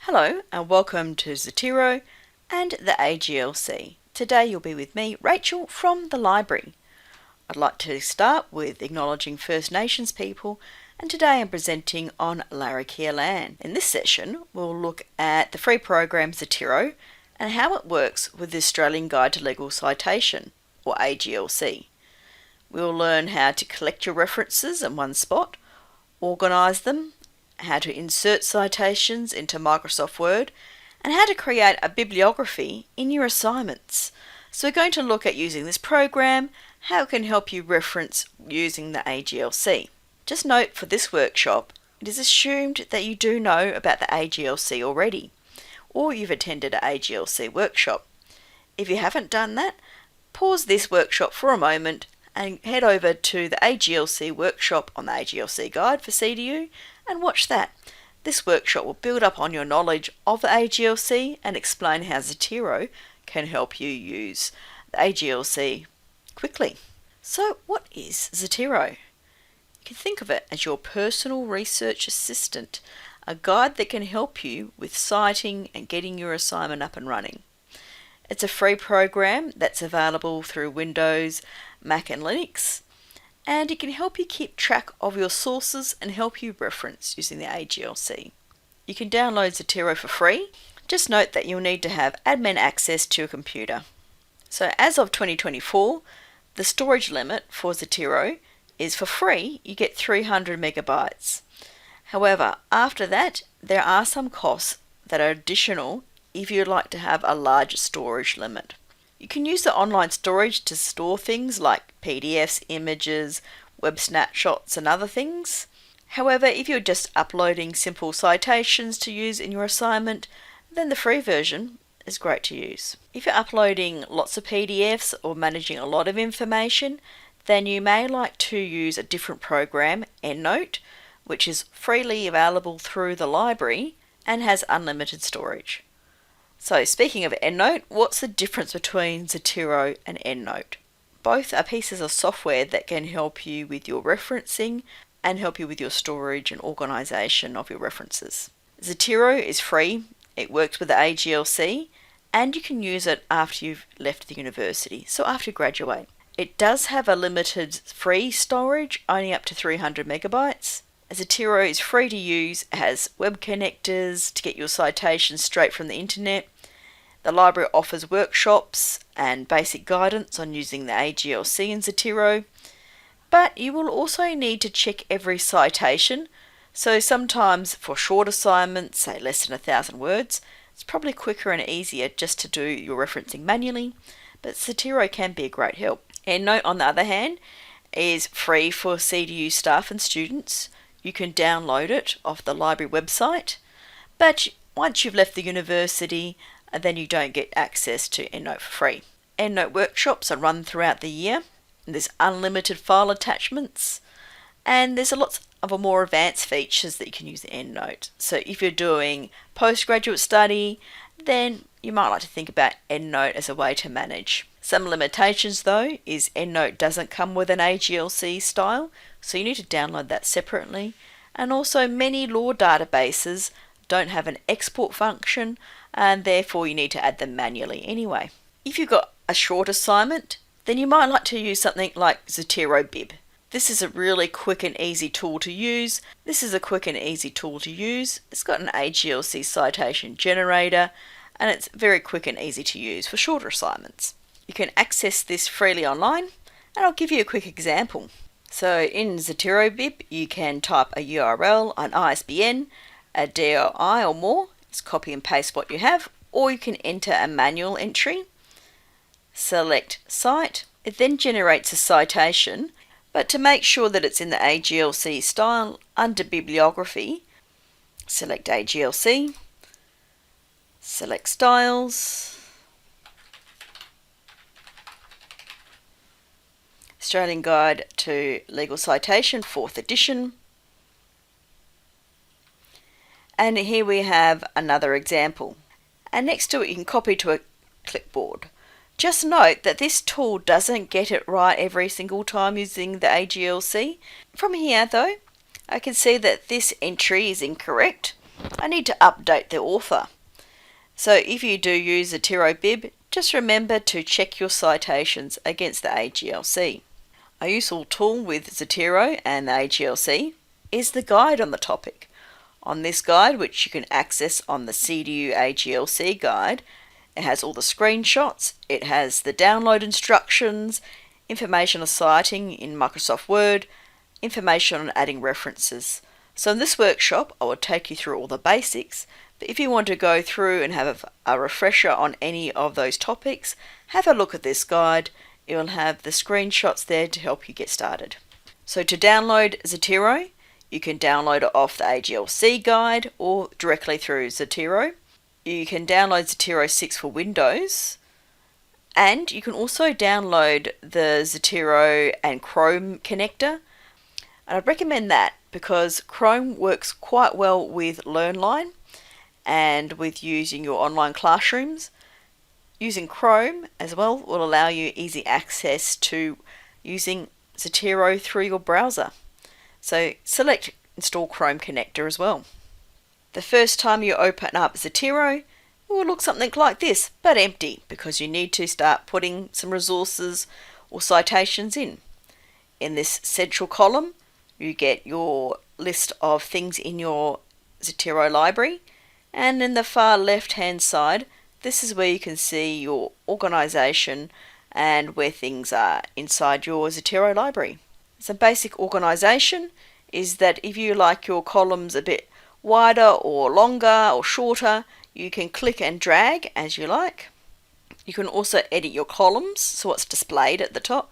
Hello and welcome to Zotero and the AGLC. Today you'll be with me, Rachel, from the library. I'd like to start with acknowledging First Nations people, and today I'm presenting on Larrakia land. In this session we'll look at the free program Zotero and how it works with the Australian Guide to Legal Citation, or AGLC. We'll learn how to collect your references in one spot, organise them, how to insert citations into Microsoft Word, and how to create a bibliography in your assignments. So we're going to look at using this program, how it can help you reference using the AGLC. Just note for this workshop, it is assumed that you do know about the AGLC already, or you've attended an AGLC workshop. If you haven't done that, pause this workshop for a moment and head over to the AGLC workshop on the AGLC guide for CDU and watch that. This workshop will build up on your knowledge of the AGLC and explain how Zotero can help you use the AGLC quickly. So what is Zotero? You can think of it as your personal research assistant, a guide that can help you with citing and getting your assignment up and running. It's a free program that's available through Windows, Mac and Linux, and it can help you keep track of your sources and help you reference using the AGLC. You can download Zotero for free. Just note that you'll need to have admin access to your computer. So as of 2024, the storage limit for Zotero is for free, you get 300 megabytes. However, after that, there are some costs that are additional if you'd like to have a larger storage limit. You can use the online storage to store things like PDFs, images, web snapshots and other things. However, if you're just uploading simple citations to use in your assignment, then the free version is great to use. If you're uploading lots of PDFs or managing a lot of information, then you may like to use a different program, EndNote, which is freely available through the library and has unlimited storage. So speaking of EndNote, what's the difference between Zotero and EndNote? Both are pieces of software that can help you with your referencing and help you with your storage and organisation of your references. Zotero is free, it works with the AGLC, and you can use it after you've left the university, so after you graduate. It does have a limited free storage, only up to 300 megabytes. Zotero is free to use, it has web connectors to get your citations straight from the internet. The library offers workshops and basic guidance on using the AGLC in Zotero, but you will also need to check every citation, so sometimes for short assignments, say less than 1,000 words, it's probably quicker and easier just to do your referencing manually, but Zotero can be a great help. EndNote, on the other hand, is free for CDU staff and students. You can download it off the library website, but once you've left the university, then you don't get access to EndNote for free. EndNote workshops are run throughout the year. There's unlimited file attachments, and there's a lot of more advanced features that you can use in EndNote. So if you're doing postgraduate study, then you might like to think about EndNote as a way to manage. Some limitations though is EndNote doesn't come with an AGLC style, so you need to download that separately, and also many law databases don't have an export function, and therefore you need to add them manually anyway. If you've got a short assignment, then you might like to use something like Zotero Bib. This is a really quick and easy tool to use. It's got an AGLC citation generator, and it's very quick and easy to use for shorter assignments. You can access this freely online, and I'll give you a quick example. So in Zotero Bib, you can type a URL, an ISBN, a DOI or more. Just copy and paste what you have, or you can enter a manual entry, select Cite. It then generates a citation, but to make sure that it's in the AGLC style, under Bibliography, select AGLC, select Styles, Australian Guide to Legal Citation, 4th edition. And here we have another example. And next to it you can copy to a clipboard. Just note that this tool doesn't get it right every single time using the AGLC. From here though, I can see that this entry is incorrect. I need to update the author. So if you do use Zotero Bib, just remember to check your citations against the AGLC. A useful tool with Zotero and the AGLC is the guide on the topic. On this guide, which you can access on the CDU AGLC guide, it has all the screenshots, it has the download instructions, information on citing in Microsoft Word, information on adding references. So in this workshop, I will take you through all the basics, but if you want to go through and have a refresher on any of those topics, have a look at this guide. It will have the screenshots there to help you get started. So to download Zotero, you can download it off the AGLC guide or directly through Zotero. You can download Zotero 6 for Windows, and you can also download the Zotero and Chrome connector. And I'd recommend that because Chrome works quite well with LearnLine and with using your online classrooms. Using Chrome as well will allow you easy access to using Zotero through your browser. So select Install Chrome connector as well. The first time you open up Zotero, it will look something like this, but empty, because you need to start putting some resources or citations in. In this central column, you get your list of things in your Zotero library, and in the far left hand side, this is where you can see your organization and where things are inside your Zotero library. Some basic organization is that if you like your columns a bit wider or longer or shorter, you can click and drag as you like. You can also edit your columns, so what's displayed at the top.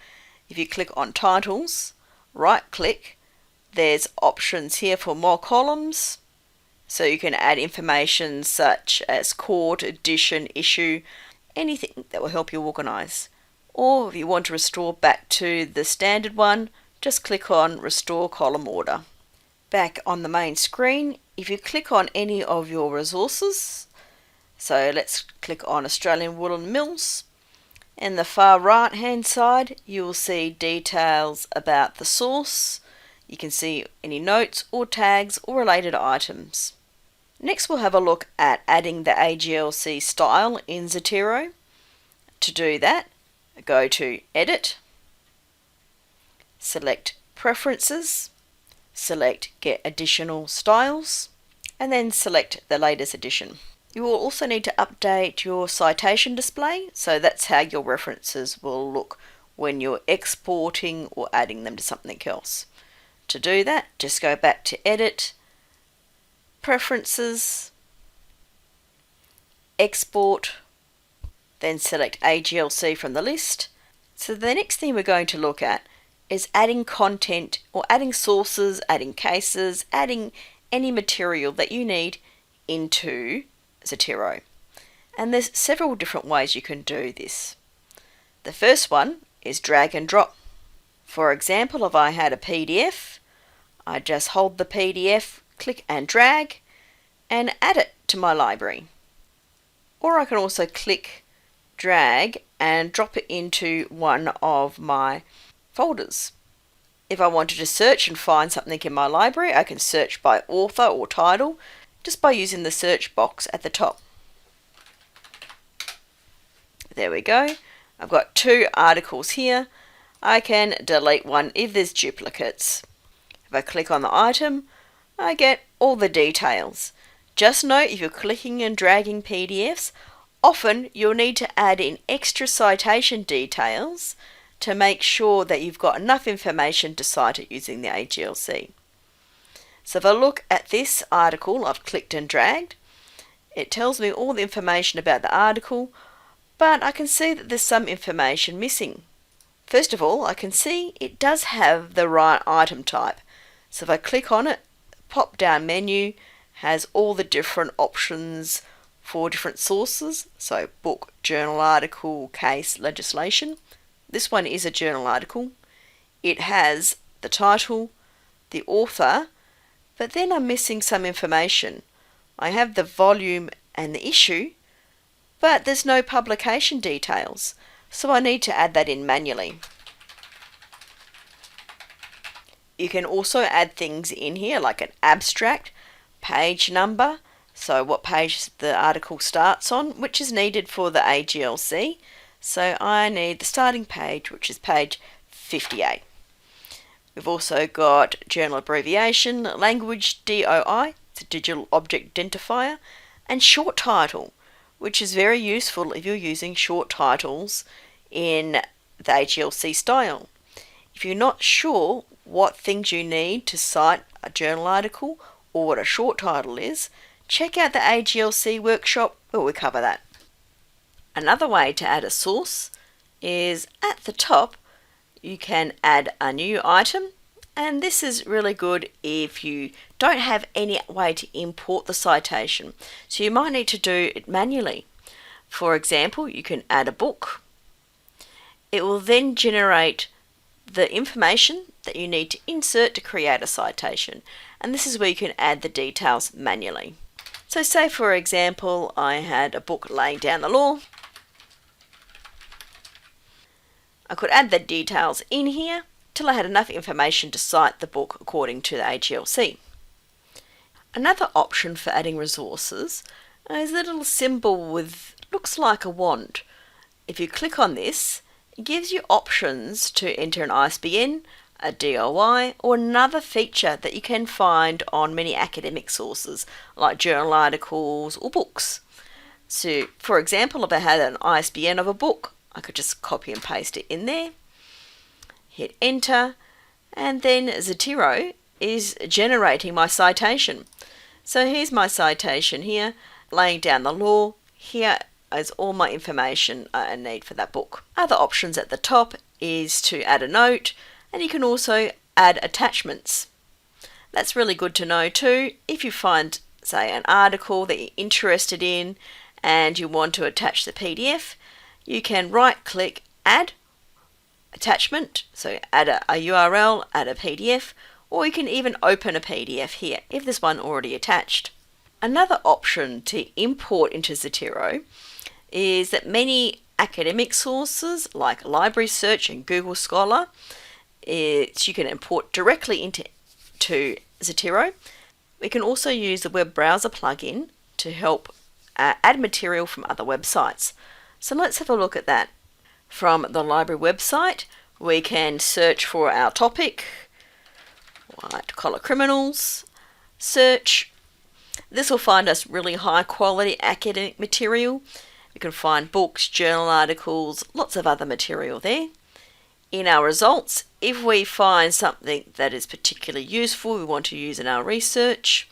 If you click on titles, right click, there's options here for more columns. So you can add information such as court, edition, issue, anything that will help you organize. Or if you want to restore back to the standard one, just click on Restore Column Order. Back on the main screen, if you click on any of your resources, so let's click on Australian Woolen Mills, in the far right hand side you will see details about the source. You can see any notes or tags or related items. Next we'll have a look at adding the AGLC style in Zotero. To do that, go to Edit, select Preferences, select Get Additional Styles, and then select the latest edition. You will also need to update your citation display, so that's how your references will look when you're exporting or adding them to something else. To do that, just go back to Edit, Preferences, Export, then select AGLC from the list. So the next thing we're going to look at is adding content or adding sources, adding cases, adding any material that you need into Zotero. And there's several different ways you can do this. The first one is drag and drop. For example, if I had a PDF, I just hold the PDF, click and drag, and add it to my library. Or I can also click, drag, and drop it into one of my folders. If I wanted to search and find something in my library, I can search by author or title just by using the search box at the top. There we go. I've got 2 articles here. I can delete one if there's duplicates. If I click on the item, I get all the details. Just note, if you're clicking and dragging PDFs, often you'll need to add in extra citation details to make sure that you've got enough information to cite it using the AGLC. So if I look at this article I've clicked and dragged, it tells me all the information about the article, but I can see that there's some information missing. First of all, I can see it does have the right item type. So if I click on it, the pop-down menu has all the different options for different sources. So book, journal article, case, legislation. This one is a journal article. It has the title, the author, but then I'm missing some information. I have the volume and the issue, but there's no publication details, so I need to add that in manually. You can also add things in here like an abstract, page number, so what page the article starts on, which is needed for the AGLC. So I need the starting page, which is page 58. We've also got journal abbreviation, language DOI, it's a digital object identifier, and short title, which is very useful if you're using short titles in the AGLC style. If you're not sure what things you need to cite a journal article or what a short title is, check out the AGLC workshop where we cover that. Another way to add a source is at the top you can add a new item, and this is really good if you don't have any way to import the citation, so you might need to do it manually. For example, you can add a book. It will then generate the information that you need to insert to create a citation, and this is where you can add the details manually. So say for example I had a book laying down the law. I could add the details in here till I had enough information to cite the book according to the AGLC. Another option for adding resources is a little symbol with looks like a wand. If you click on this, it gives you options to enter an ISBN, a DOI, or another feature that you can find on many academic sources like journal articles or books. So for example, if I had an ISBN of a book, I could just copy and paste it in there, hit enter, and then Zotero is generating my citation. So here's my citation here, laying down the law. Here is all my information I need for that book. Other options at the top is to add a note, and you can also add attachments. That's really good to know too. If you find, say, an article that you're interested in and you want to attach the PDF, you can right click, add attachment, so add a URL, add a PDF, or you can even open a PDF here if there's one already attached. Another option to import into Zotero is that many academic sources like Library Search and Google Scholar, you can import directly into Zotero. We can also use the web browser plugin to help add material from other websites. So let's have a look at that. From the library website, we can search for our topic, white collar criminals, search. This will find us really high quality academic material. You can find books, journal articles, lots of other material there. In our results, if we find something that is particularly useful, we want to use in our research,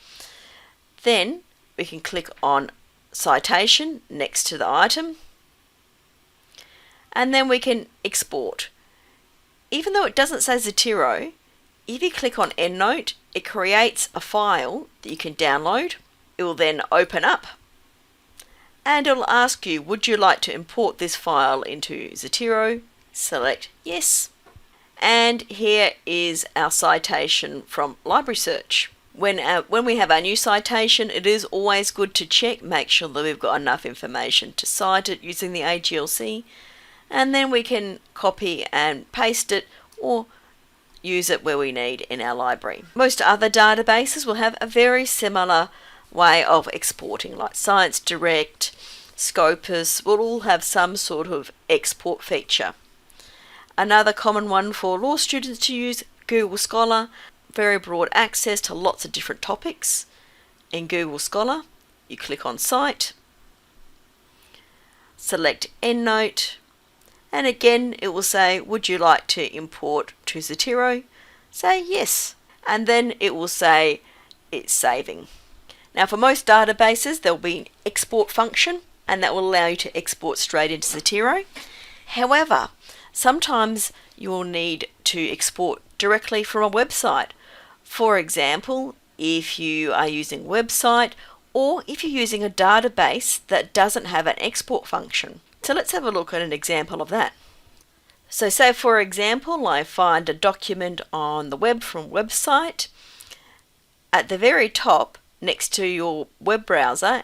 then we can click on citation next to the item, and then we can export. Even though it doesn't say Zotero, if you click on EndNote, it creates a file that you can download. It will then open up and it will ask you, would you like to import this file into Zotero? Select yes. And here is our citation from Library Search. When we have our new citation, it is always good to check, make sure that we've got enough information to cite it using the AGLC, and then we can copy and paste it or use it where we need in our library. Most other databases will have a very similar way of exporting, like Science Direct, Scopus will all have some sort of export feature. Another common one for law students to use, Google Scholar, very broad access to lots of different topics. In Google Scholar, you click on Cite, select EndNote, and again it will say, would you like to import to Zotero? Say yes, and then it will say it's saving. Now for most databases there will be an export function, and that will allow you to export straight into Zotero. However, sometimes you will need to export directly from a website. For example, if you are using a website or if you're using a database that doesn't have an export function. So let's have a look at an example of that. So say for example, I find a document on the web from a website. At the very top, next to your web browser,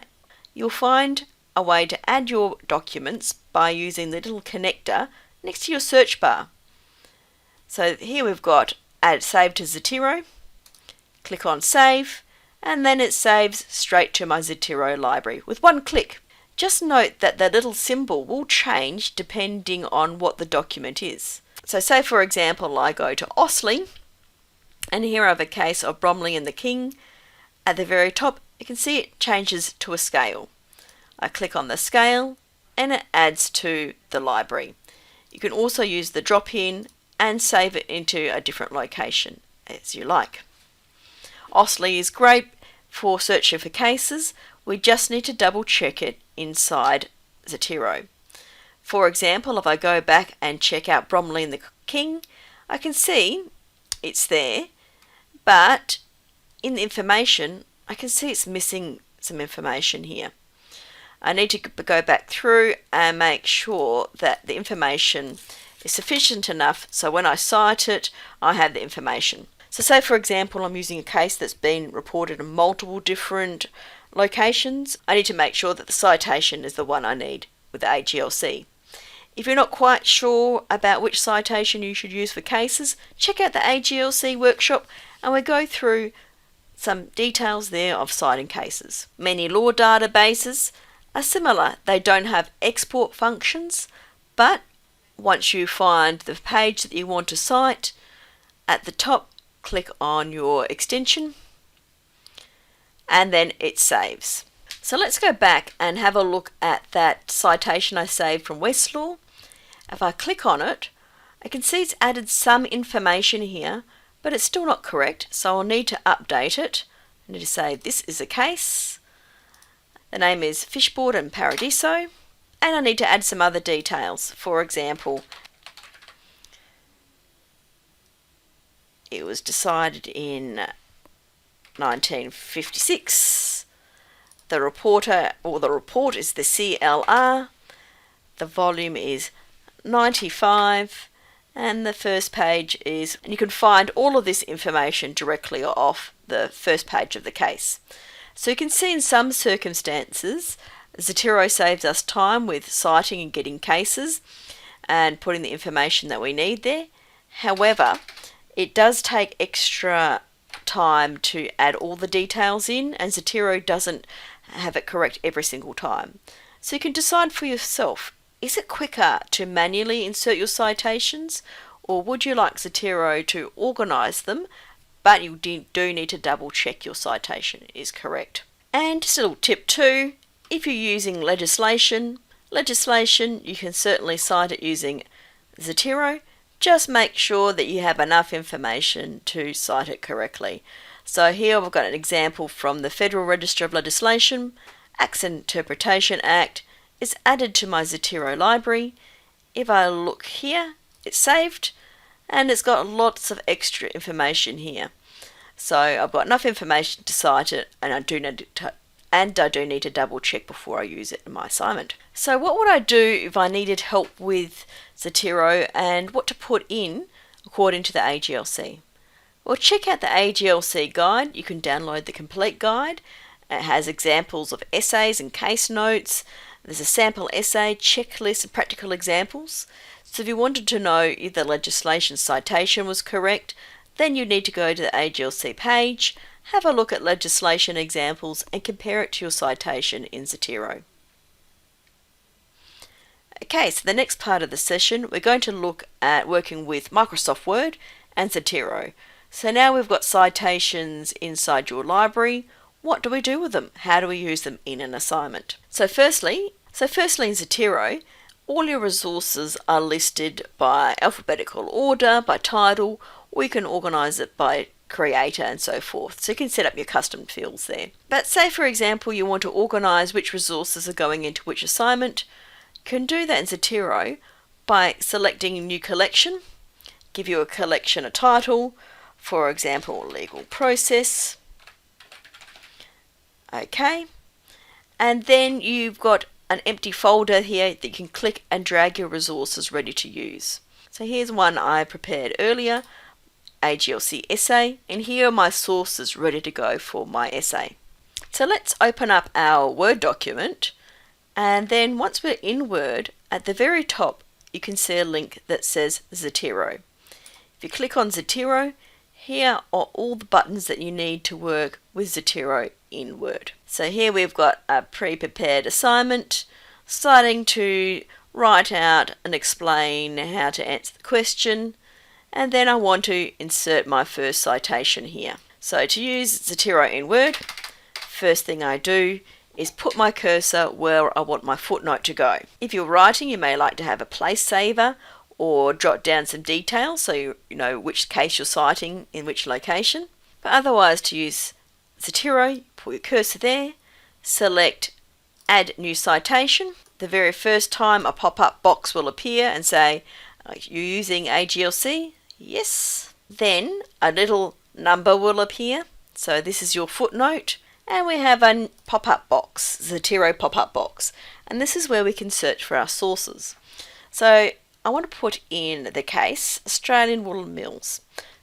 you'll find a way to add your documents by using the little connector next to your search bar. So here we've got Add Save to Zotero. Click on Save, and then it saves straight to my Zotero library with one click. Just note that the little symbol will change depending on what the document is. So say for example I go to Ostley, and here I have a case of Bromley and the King. At the very top you can see it changes to a scale. I click on the scale and it adds to the library. You can also use the drop-in and save it into a different location as you like. Ostley is great for searching for cases. We just need to double check it inside Zotero. For example, if I go back and check out Bromley and the King, I can see it's there, but in the information I can see it's missing some information here. I need to go back through and make sure that the information is sufficient enough so when I cite it I have the information. So say for example I'm using a case that's been reported in multiple different locations. I need to make sure that the citation is the one I need with the AGLC. If you're not quite sure about which citation you should use for cases, check out the AGLC workshop and we go through some details there of citing cases. Many law databases are similar. They don't have export functions, but once you find the page that you want to cite, at the top click on your extension and then it saves. So let's go back and have a look at that citation I saved from Westlaw. If I click on it, I can see it's added some information here, but it's still not correct, so I'll need to update it. I need to say this is a case. The name is Fishboard and Paradiso, and I need to add some other details. For example, it was decided in 1956. The reporter or the report is the CLR. The volume is 95 and the first page is, and you can find all of this information directly off the first page of the case. So you can see in some circumstances Zotero saves us time with citing and getting cases and putting the information that we need there. However, it does take extra time to add all the details in, and Zotero doesn't have it correct every single time. So you can decide for yourself, is it quicker to manually insert your citations, or would you like Zotero to organise them, but you do need to double check your citation is correct. And just a little tip too, if you're using legislation, you can certainly cite it using Zotero. Just make sure that you have enough information to cite it correctly. So here we've got an example from the Federal Register of Legislation. Acts and Interpretation Act is added to my Zotero library. If I look here, it's saved and it's got lots of extra information here. So I've got enough information to cite it, and I do need to double check before I use it in my assignment. So what would I do if I needed help with Zotero and what to put in according to the AGLC? Well, check out the AGLC guide. You can download the complete guide. It has examples of essays and case notes. There's a sample essay, checklist, and practical examples. So if you wanted to know if the legislation citation was correct, then you need to go to the AGLC page, have a look at legislation examples and compare it to your citation in Zotero. Okay, so the next part of the session we're going to look at working with Microsoft Word and Zotero. So now we've got citations inside your library. What do we do with them? How do we use them in an assignment? So firstly in Zotero, all your resources are listed by alphabetical order, by title, or you can organise it by creator and so forth. So you can set up your custom fields there. But say for example you want to organise which resources are going into which assignment. You can do that in Zotero by selecting a new collection, give your collection a title, for example legal process. Okay, and then you've got an empty folder here that you can click and drag your resources ready to use. So here's one I prepared earlier, AGLC essay, and here are my sources ready to go for my essay. So let's open up our Word document, and then once we're in Word, at the very top you can see a link that says Zotero. If you click on Zotero, here are all the buttons that you need to work with Zotero in Word. So here we've got a pre-prepared assignment, starting to write out and explain how to answer the question, and then I want to insert my first citation here. So to use Zotero in Word, first thing I do is put my cursor where I want my footnote to go. If you're writing, you may like to have a place saver or jot down some details so you know which case you're citing in which location. But otherwise, to use Zotero, put your cursor there, select Add New Citation. The very first time a pop-up box will appear and say, you're using AGLC? Yes. Then a little number will appear. So this is your footnote. And we have a pop-up box, Zotero pop-up box. And this is where we can search for our sources. So I want to put in the case Australian Woolen Mills.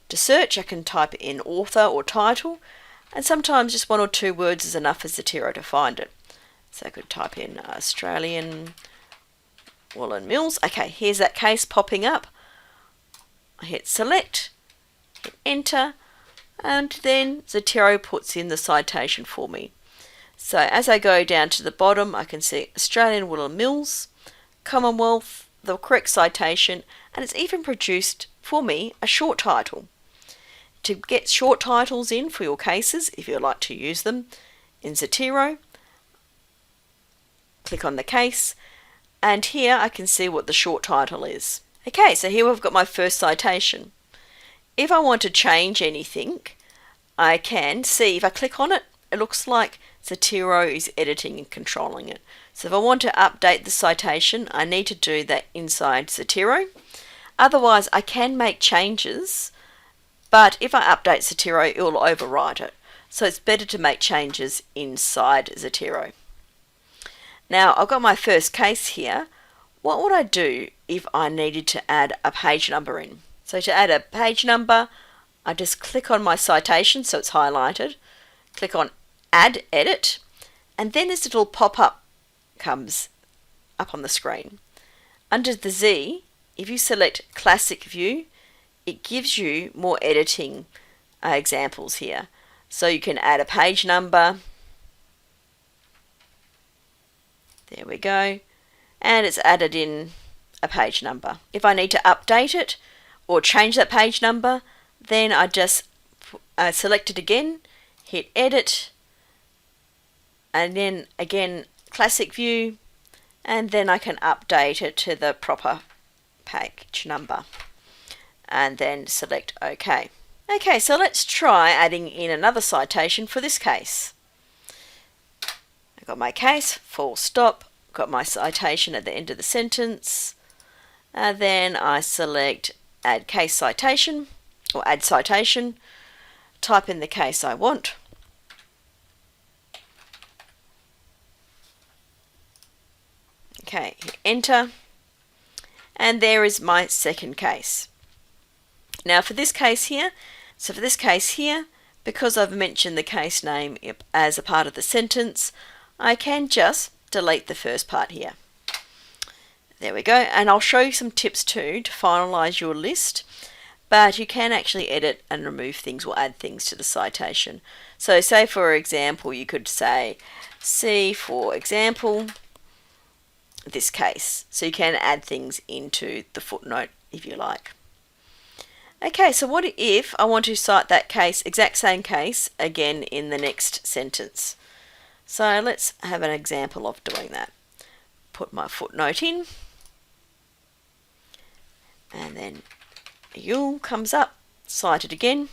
To search, I can type in author or title, and sometimes just one or two words is enough for Zotero to find it. So I could type in Australian Woolen Mills. Okay, here's that case popping up. I hit select, hit enter, and then Zotero puts in the citation for me. So as I go down to the bottom, I can see Australian Woolen Mills, Commonwealth, the correct citation, and it's even produced for me a short title. To get short titles in for your cases, if you'd like to use them in Zotero, click on the case, and here I can see what the short title is. Okay, so here we've got my first citation. If I want to change anything, I can see, if I click on it, it looks like Zotero is editing and controlling it. So if I want to update the citation, I need to do that inside Zotero. Otherwise, I can make changes, but if I update Zotero, it will overwrite it. So it's better to make changes inside Zotero. Now, I've got my first case here. What would I do if I needed to add a page number in? So to add a page number, I just click on my citation, so it's highlighted, click on Add Edit, and then this little pop-up comes up on the screen. Under the Z, if you select Classic View, it gives you more editing examples here. So you can add a page number. There we go. And it's added in a page number. If I need to update it or change that page number, then I just select it again, hit Edit, and then again Classic View, and then I can update it to the proper page number and then select OK. Okay, so let's try adding in another citation for this case. I've got my case, full stop, got my citation at the end of the sentence, and then I select Add Case Citation or Add Citation, type in the case I want. Okay, hit enter, and there is my second case. Now for this case here, because I've mentioned the case name as a part of the sentence, I can just delete the first part here. There we go, and I'll show you some tips too to finalize your list, but you can actually edit and remove things or add things to the citation. So say for example, you could say, see for example, this case. So you can add things into the footnote if you like. Okay, so what if I want to cite that case, exact same case, again in the next sentence? So let's have an example of doing that. Put my footnote in, and then a UL comes up, cite it again,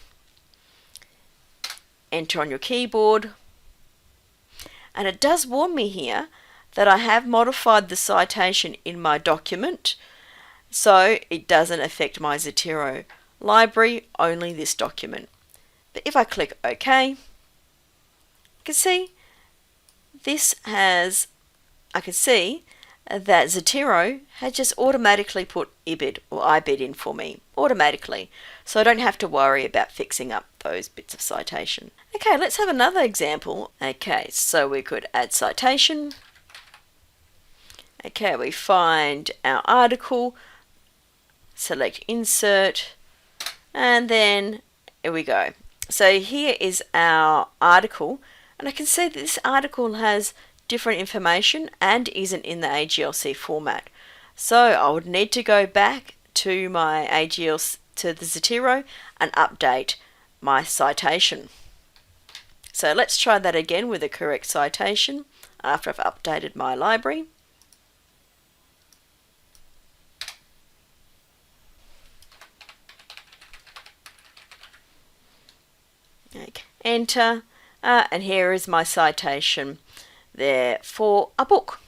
enter on your keyboard, and it does warn me here that I have modified the citation in my document, so it doesn't affect my Zotero library, only this document. But if I click OK, you can see I can see that Zotero has just automatically put IBID or IBID in for me, automatically. So I don't have to worry about fixing up those bits of citation. Okay, let's have another example. Okay, so we could add citation. Okay, we find our article, select insert, and then Here we go. So here is our article, and I can see that this article has different information and isn't in the AGLC format. So I would need to go back to my AGLC, to the Zotero, and update my citation. So let's try that again with the correct citation after I've updated my library. Okay. Enter, and here is my citation there for a book.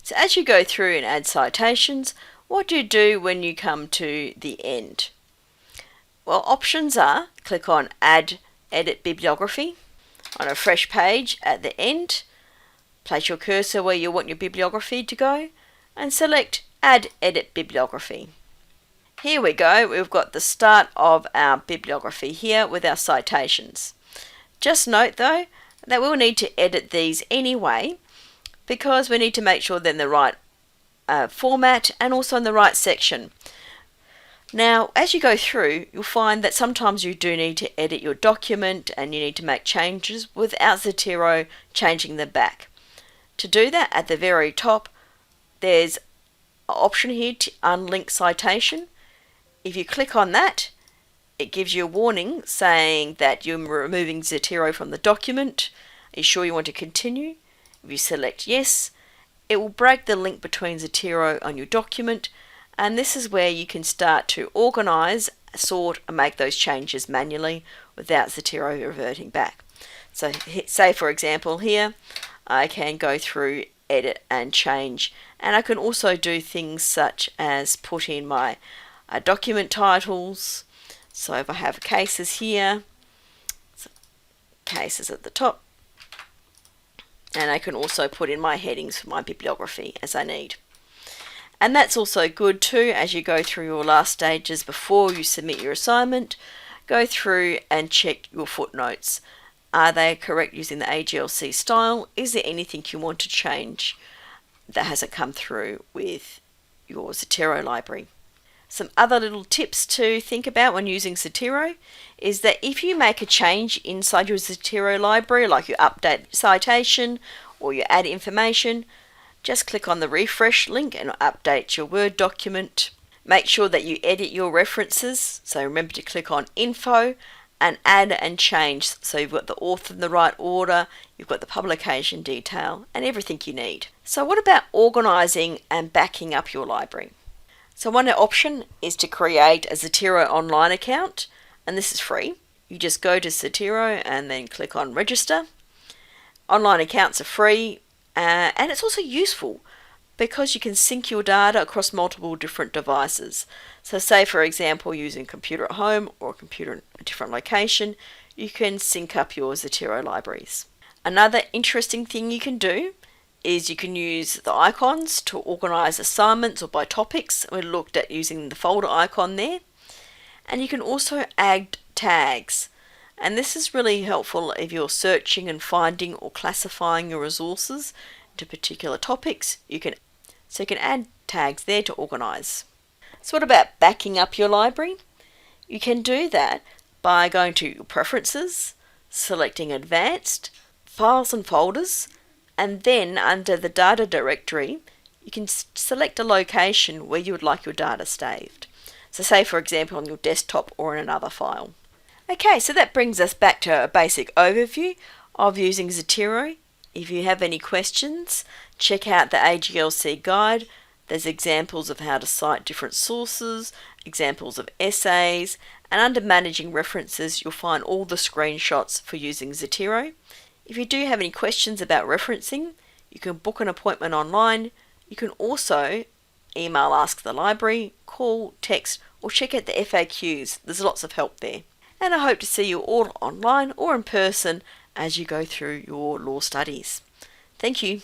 So as you go through and add citations, what do you do when you come to the end? Well, options are click on Add Edit Bibliography. On a fresh page at the end, place your cursor where you want your bibliography to go and select Add Edit Bibliography. Here we go, we've got the start of our bibliography here with our citations. Just note though that we'll need to edit these anyway because we need to make sure they're in the right format and also in the right section. Now, as you go through, you'll find that sometimes you do need to edit your document and you need to make changes without Zotero changing them back. To do that, at the very top, there's an option here to unlink citation. If you click on that, it gives you a warning saying that you're removing Zotero from the document. Are you sure you want to continue? If you select yes, it will break the link between Zotero and your document, and this is where you can start to organize, sort, and make those changes manually without Zotero reverting back. So say for example here, I can go through, edit and change, and I can also do things such as put in my document titles. So if I have cases here, so cases at the top, and I can also put in my headings for my bibliography as I need. And that's also good too, as you go through your last stages before you submit your assignment, go through and check your footnotes. Are they correct using the AGLC style? Is there anything you want to change that hasn't come through with your Zotero library? Some other little tips to think about when using Zotero is that if you make a change inside your Zotero library, like you update citation or you add information, just click on the refresh link and update your Word document. Make sure that you edit your references, so remember to click on info and add and change, so you've got the author in the right order, you've got the publication detail and everything you need. So what about organizing and backing up your library? So one option is to create a Zotero online account, and this is free. You just go to Zotero and then click on register. Online accounts are free and it's also useful because you can sync your data across multiple different devices. So say for example using a computer at home or a computer in a different location, you can sync up your Zotero libraries. Another interesting thing you can do is you can use the icons to organize assignments or by topics. We looked at using the folder icon there. And you can also add tags. And this is really helpful if you're searching and finding or classifying your resources to particular topics. You can add tags there to organize. So what about backing up your library? You can do that by going to your preferences, selecting advanced, files and folders, and then under the data directory, you can select a location where you would like your data saved. So say for example on your desktop or in another file. Okay, so that brings us back to a basic overview of using Zotero. If you have any questions, check out the AGLC guide. There's examples of how to cite different sources, examples of essays, and under managing references you'll find all the screenshots for using Zotero. If you do have any questions about referencing, you can book an appointment online. You can also email Ask the Library, call, text, or check out the FAQs. There's lots of help there. And I hope to see you all online or in person as you go through your law studies. Thank you.